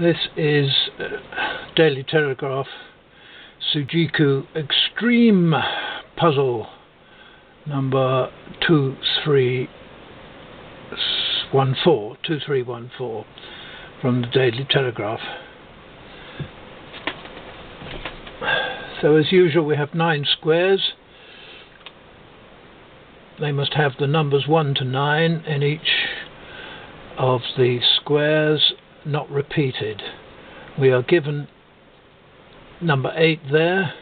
This is Daily Telegraph Sujiko Extreme Puzzle number 2314 from the Daily Telegraph. So as usual we have 9 squares. They must have the numbers 1 to 9 in each of the squares, not repeated. We are given number 8 there,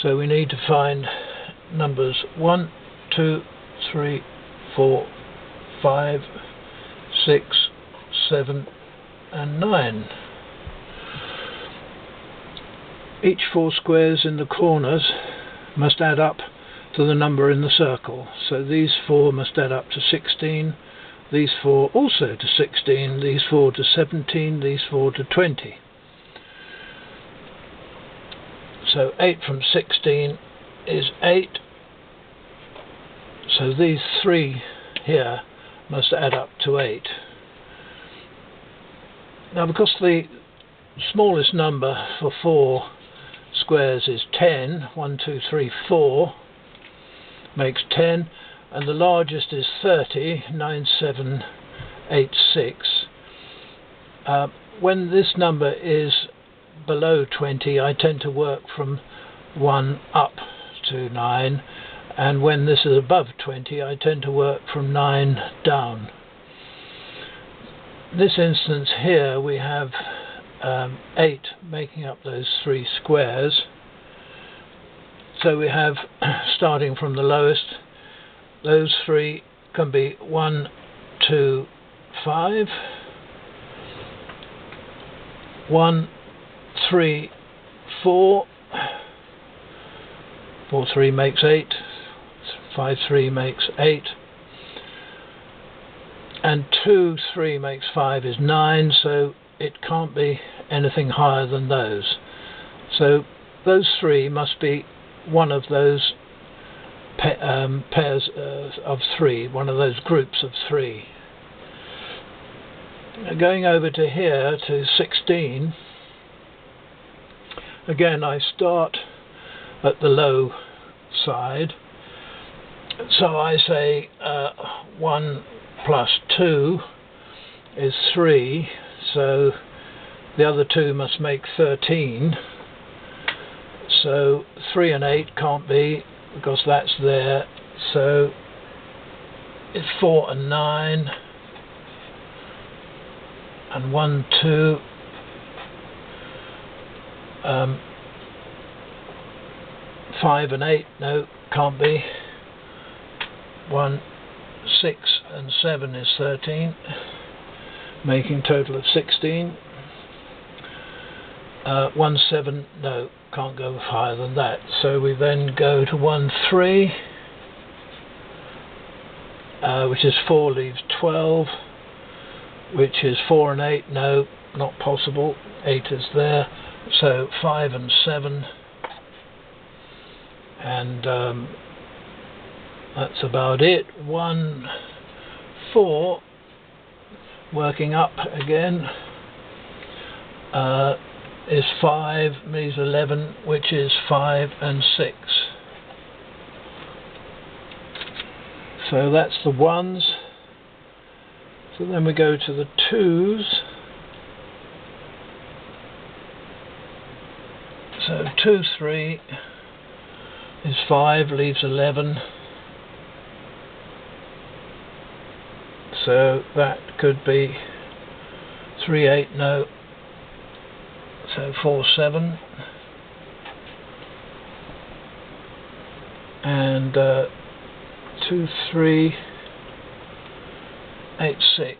so we need to find numbers 1, 2, 3, 4, 5, 6, 7 and 9. Each 4 squares in the corners must add up to the number in the circle, so these 4 must add up to 16, these 4 also to 16, these 4 to 17, these 4 to 20. So 8 from 16 is 8, so these 3 here must add up to 8. Now because the smallest number for 4 squares is 10, 1, 2, 3, 4 makes 10, and the largest is 30, 9, 7, 8, 6. When this number is below 20, I tend to work from 1 up to 9, and when this is above 20, I tend to work from 9 down. In this instance here we have 8 making up those 3 squares. So we have, starting from the lowest, those 3 can be 1, 2, 5, 1, 3, 4, 4, 3 makes 8, 5, 3 makes 8, and 2, 3 makes 5 is 9, so it can't be anything higher than those. So those 3 must be one of those pairs of 3, one of those groups of 3. Going over to here to 16, again I start at the low side, so I say 1 plus 2 is 3, so the other 2 must make 13. So 3 and 8 can't be, because that's there, so it's 4 and 9, and 1, 2, 5 and 8, no, can't be. 1, 6 and 7 is 13, making total of 16. 1, 7, no, can't go higher than that. So we then go to 1, 3, which is 4, leaves 12, which is 4 and 8, no, not possible, 8 is there, so 5 and 7, and that's about it. 1, 4, working up again, is 5, leaves 11, which is 5 and 6. So that's the 1s. So then we go to the 2s. So 2, 3 is 5, leaves 11. So that could be 3, 8, no. So 4, 7, and 2, 3, 8, 6,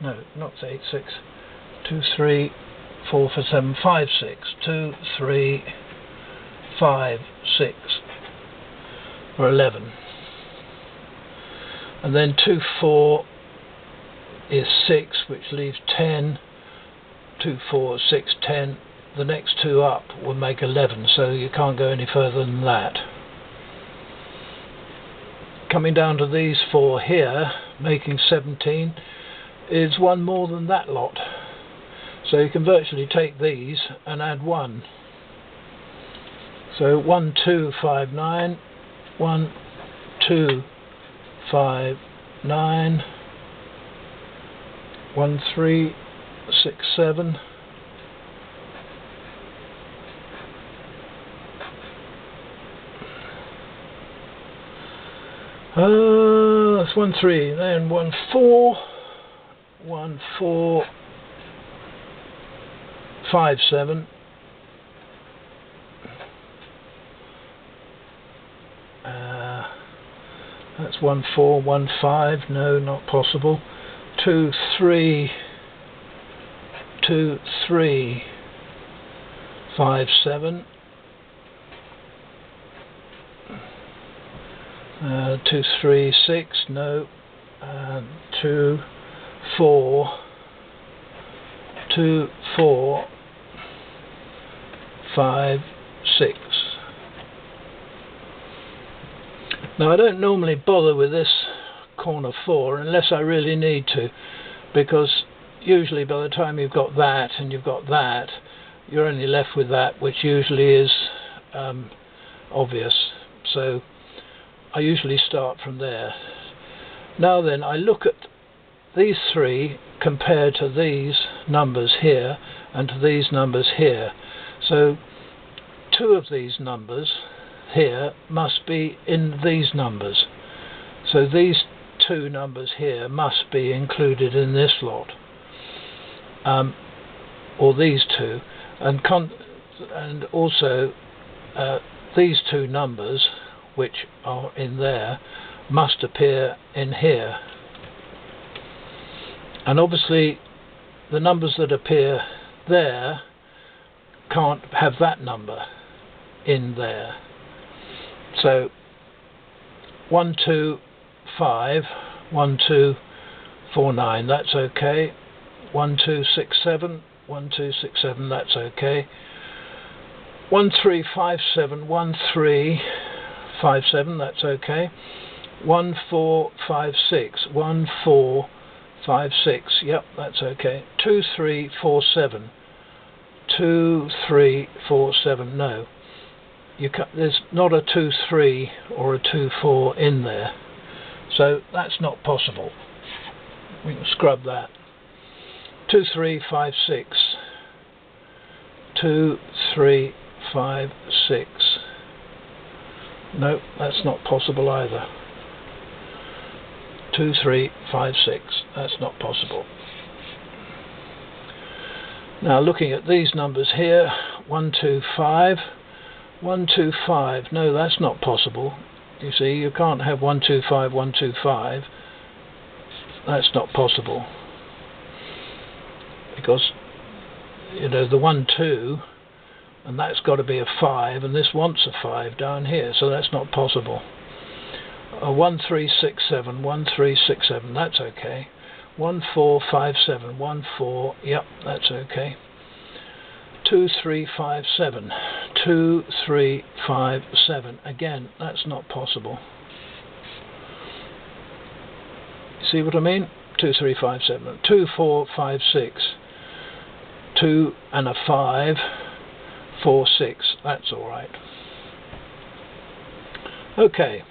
no, not 8, 6, 2, 3, 4 for 7, 5, 6, 2, 3, 5, 6 for 11, and then 2, 4 is 6, which leaves 10, 2, 4, 6, 10, the next 2 up will make 11, so you can't go any further than that. Coming down to these 4 here, making 17, is one more than that lot. So you can virtually take these and add 1. So 1 2 5 9, 1 2 5 9, 1 3 6 7, that's 1 3, then 1 4, 1 4 5 7, that's 1 4 1 5, no, not possible. 2 3 2 3 5 7, 2 3 6, no, 2 4 2 4 5 6. Now I don't normally bother with this corner 4 unless I really need to, because usually by the time you've got that and you've got that, you're only left with that, which usually is obvious. So I usually start from there. Now then, I look at these 3 compared to these numbers here and to these numbers here. So 2 of these numbers here must be in these numbers. So these 2 numbers here must be included in this lot, or these 2, and also these 2 numbers which are in there must appear in here. And obviously the numbers that appear there can't have that number in there. So 1 2 5, 1 2 4 9, that's okay. 1 2 6 7, 1 2 6 7, that's okay. 1 3 5 7, 1 3 5 7, that's okay. 1 4 5 6, 1 4 5 6, yep, that's okay. 2 3 4 7, 2 3 4 7, no. There's not a 2 3 or a 2 4 in there, so that's not possible. We can scrub that. 2 3 5 6, 2 3 5 6, no, that's not possible either. 2 3 5 6, that's not possible. Now looking at these numbers here, 1 2 5, 1 2 5, no, that's not possible. You see, you can't have 1 2 5 1 2 5. That's not possible, because you know the 1 2, and that's got to be a 5, and this wants a 5 down here, so that's not possible. 1 3 6 7, 1 3 6 7, that's okay. 1 4 5 7, 1 4, yep, that's okay. 2 3 5 7, 2 3 5 7, again, that's not possible. See what I mean? 2 3 5 7, 2 4 5 6, 2 and a 5, 4 6, that's alright. Okay,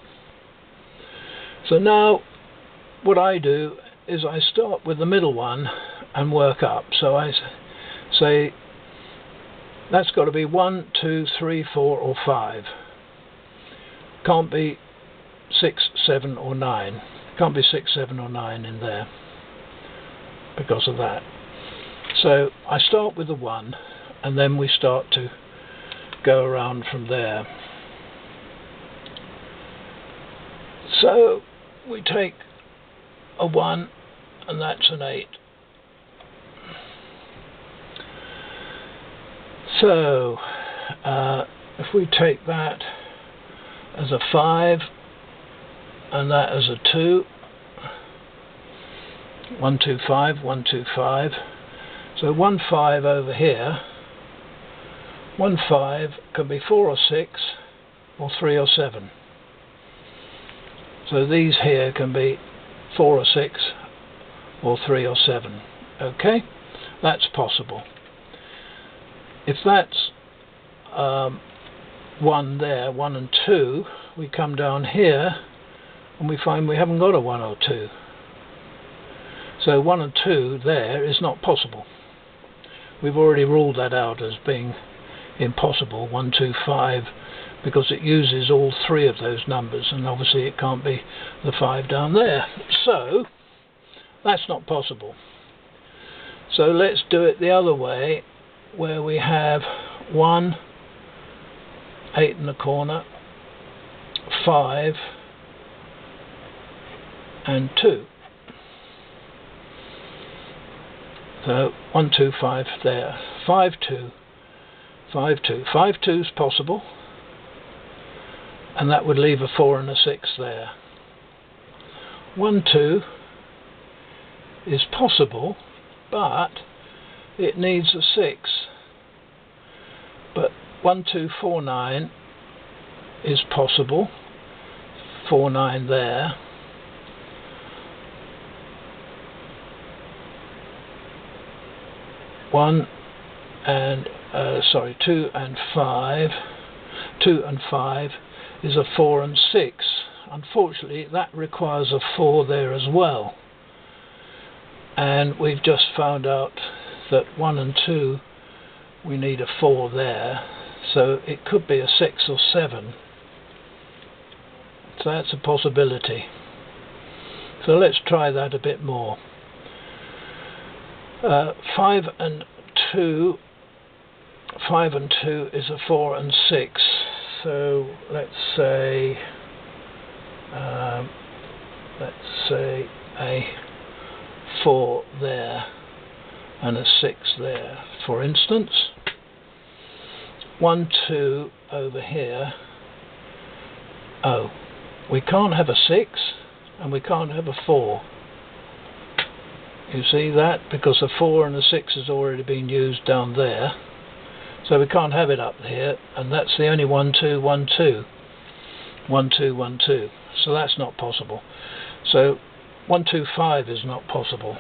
so now what I do is I start with the middle one and work up. So I say that's got to be 1 2 3 4 or 5. Can't be 6 7 or 9. Can't be 6 7 or 9 in there because of that. So I start with the 1, and then we start to go around from there. So we take a 1, and that's an 8. So if we take that as a 5 and that as a 2, 1 2 5, 1 2 5, so 1 5 over here, 1 5 can be 4 or 6 or 3 or 7. So these here can be 4 or 6 or 3 or 7. Okay, That's possible. If that's 1 there, 1 and 2, we come down here and we find we haven't got a 1 or 2. So 1 and 2 there is not possible. We've already ruled that out as being impossible, 1, 2, 5, because it uses all 3 of those numbers, and obviously it can't be the 5 down there. So that's not possible. So let's do it the other way, where we have 1, 8 in the corner, 5 and 2. So 1, 2, 5 there, 5, 2, 5, 2. 5, 2 is possible, and that would leave a 4 and a 6 there. 1, 2 is possible, but it needs a 6. But 1, 2, 4, 9 is possible, 4, 9 there. Two and five is a 4 and 6. Unfortunately, that requires a 4 there as well. And we've just found out that 1 and 2, we need a 4 there. So it could be a 6 or 7. So that's a possibility. So let's try that a bit more. 5 and 2 is a 4 and 6. So let's say a 4 there and a 6 there, for instance. 1, 2 over here. Oh, we can't have a 6 and we can't have a 4. You see that? Because a 4 and a 6 has already been used down there. So we can't have it up here, and that's the only 1, 2, 1, 2. 1, 2, 1, 2. So that's not possible. So 1, 2, 5 is not possible.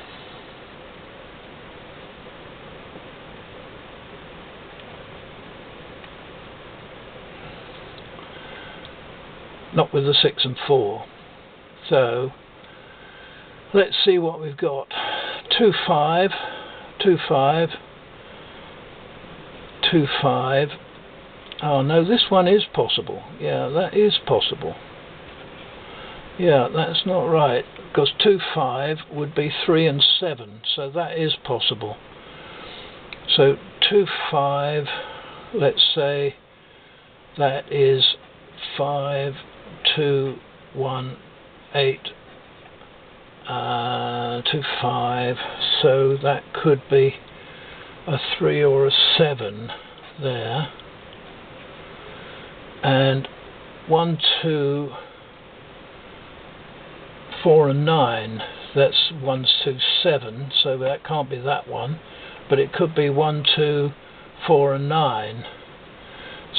Not with the 6 and 4. So let's see what we've got. 2, 5, 2, 5, 2, 5. Oh no, this one is possible. Yeah, that is possible. Yeah, that's not right, because 2, 5 would be 3 and 7, so that is possible. So 2, 5, let's say that is 5, 2, 1, 8, 2, 5, so that could be a 3 or a 7 there. And 1, 2, 4 and 9, that's 1, 2, 7, so that can't be that one, but it could be 1, 2, 4 and 9.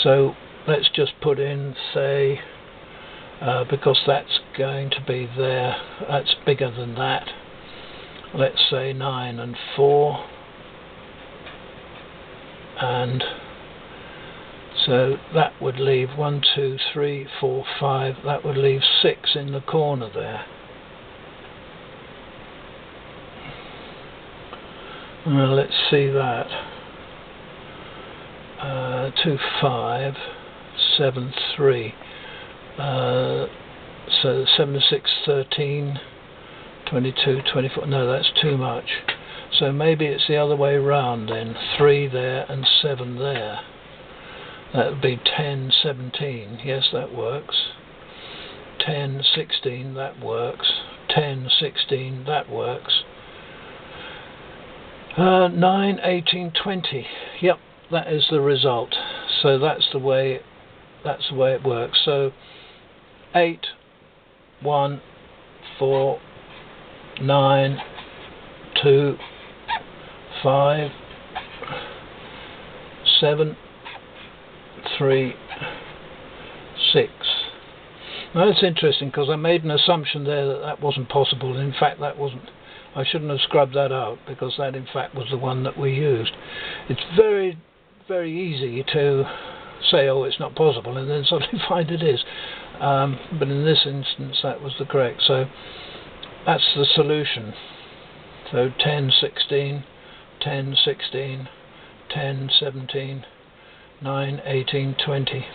So let's just put in, say, because that's going to be there, that's bigger than that, let's say 9 and 4, and so that would leave 1, 2, 3, 4, 5, that would leave 6 in the corner there. Let's see that. 2, 5, 7, 3. So 7 and 6, 13, 22, 24. No, that's too much. So maybe it's the other way round then. 3 there and 7 there. That would be 10, 17. Yes, that works. 10, 16. That works. 10, 16. That works. 9, 18, 20. Yep, that is the result. So that's the way it works. So 8, 1, 4, 9, 2, 5, 7, 3, 6. Now that's interesting, because I made an assumption there that wasn't possible. In fact, that wasn't. I shouldn't have scrubbed that out, because that in fact was the one that we used. It's very, very easy to say, oh, it's not possible, and then suddenly find it is. But in this instance that was the correct. So that's the solution. So 10, 16, 10, 16, 10, 17, 9, 18, 20.